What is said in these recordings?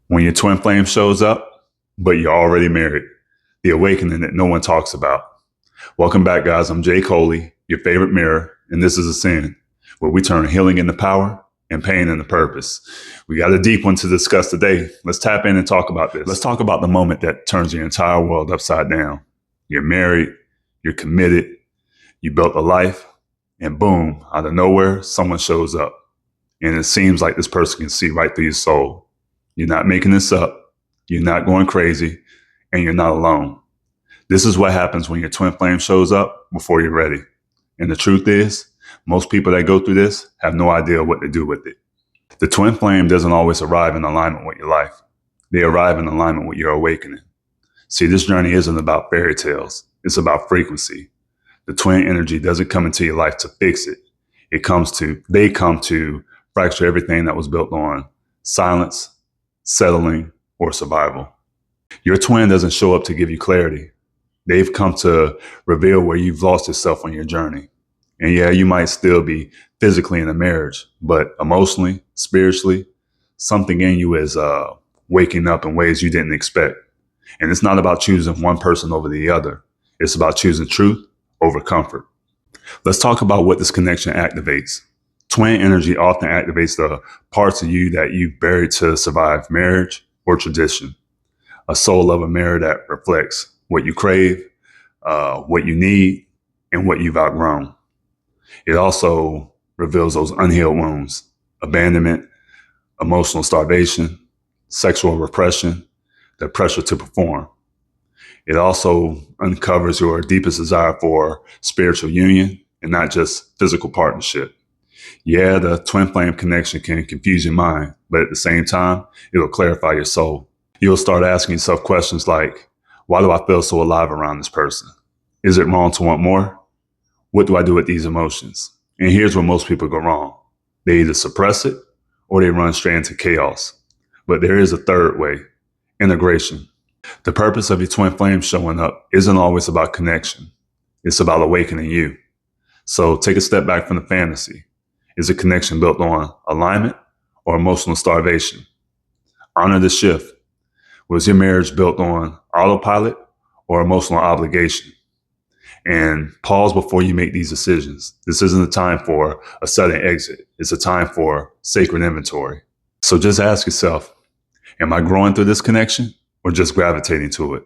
When your twin flame shows up, but you're already married. The awakening that no one talks about. Welcome back, guys. I'm Jay Coley, your favorite mirror, and this is Ascend, where we turn healing into power and pain into purpose. We got a deep one to discuss today. Let's tap in and talk about this. Let's talk about the moment that turns your entire world upside down. You're married, you're committed, you built a life, and boom, out of nowhere, someone shows up. And it seems like this person can see right through your soul. You're not making this up. You're not going crazy, and you're not alone. This is what happens when your twin flame shows up before you're ready. And the truth is, most people that go through this have no idea what to do with it. The twin flame doesn't always arrive in alignment with your life. They arrive in alignment with your awakening. See, this journey isn't about fairy tales. It's about frequency. The twin energy doesn't come into your life to fix it. They come to fracture everything that was built on silence, settling, or survival. Your twin doesn't show up to give you clarity. They've come to reveal where you've lost yourself on your journey. And yeah, you might still be physically in a marriage, but emotionally, spiritually, something in you is waking up in ways you didn't expect. And it's not about choosing one person over the other. It's about choosing truth over comfort. Let's talk about what this connection activates. Twin energy often activates the parts of you that you've buried to survive marriage or tradition. A soul of a mirror that reflects what you crave, what you need, and what you've outgrown. It also reveals those unhealed wounds: abandonment, emotional starvation, sexual repression, the pressure to perform. It also uncovers your deepest desire for spiritual union and not just physical partnership. Yeah, the twin flame connection can confuse your mind, but at the same time, it'll clarify your soul. You'll start asking yourself questions like, why do I feel so alive around this person? Is it wrong to want more? What do I do with these emotions? And here's where most people go wrong. They either suppress it or they run straight into chaos. But there is a third way: integration. The purpose of your twin flame showing up isn't always about connection. It's about awakening you. So take a step back from the fantasy. Is a connection built on alignment or emotional starvation? Honor the shift. Was your marriage built on autopilot or emotional obligation? And pause before you make these decisions. This isn't a time for a sudden exit. It's a time for sacred inventory. So just ask yourself, am I growing through this connection or just gravitating to it?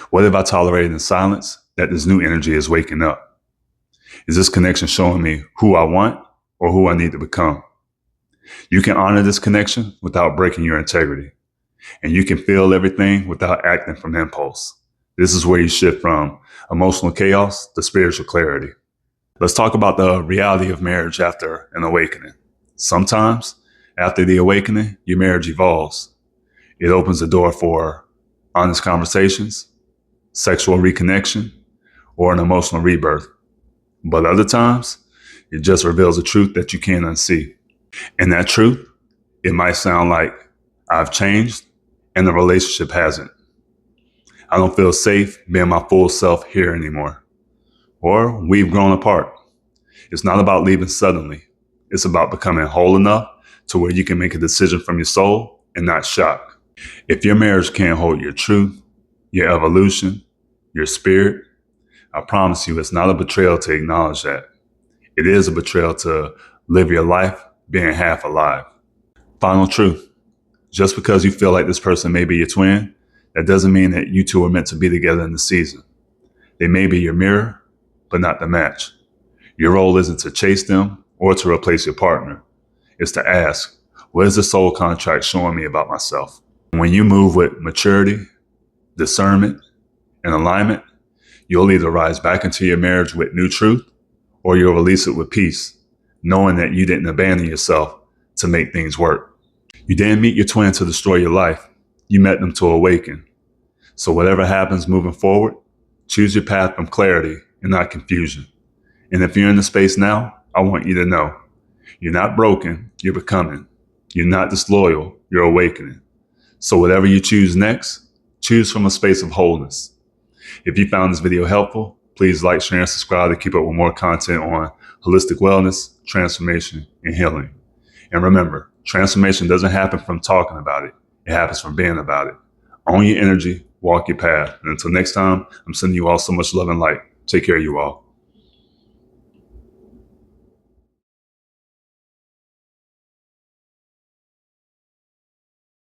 What have I tolerated in silence that this new energy is waking up? Is this connection showing me who I want or who I need to become? You can honor this connection without breaking your integrity. And you can feel everything without acting from impulse. This is where you shift from emotional chaos to spiritual clarity. Let's talk about the reality of marriage after an awakening. Sometimes, after the awakening, your marriage evolves. It opens the door for honest conversations, sexual reconnection, or an emotional rebirth. But other times, it just reveals a truth that you can't unsee. And that truth, it might sound like, I've changed and the relationship hasn't. I don't feel safe being my full self here anymore. Or we've grown apart. It's not about leaving suddenly. It's about becoming whole enough to where you can make a decision from your soul and not shock. If your marriage can't hold your truth, your evolution, your spirit, I promise you it's not a betrayal to acknowledge that. It is a betrayal to live your life being half alive. Final truth. Just because you feel like this person may be your twin, that doesn't mean that you two are meant to be together in the season. They may be your mirror, but not the match. Your role isn't to chase them or to replace your partner. It's to ask, what is the soul contract showing me about myself? When you move with maturity, discernment, and alignment, you'll either rise back into your marriage with new truth or you'll release it with peace, knowing that you didn't abandon yourself to make things work. You didn't meet your twin to destroy your life. You met them to awaken. So whatever happens moving forward, choose your path from clarity and not confusion. And if you're in the space now, I want you to know, you're not broken, you're becoming. You're not disloyal, you're awakening. So whatever you choose next, choose from a space of wholeness. If you found this video helpful, please like, share, and subscribe to keep up with more content on holistic wellness, transformation, and healing. And remember, transformation doesn't happen from talking about it. It happens from being about it. Own your energy, walk your path. And until next time, I'm sending you all so much love and light. Take care of you all.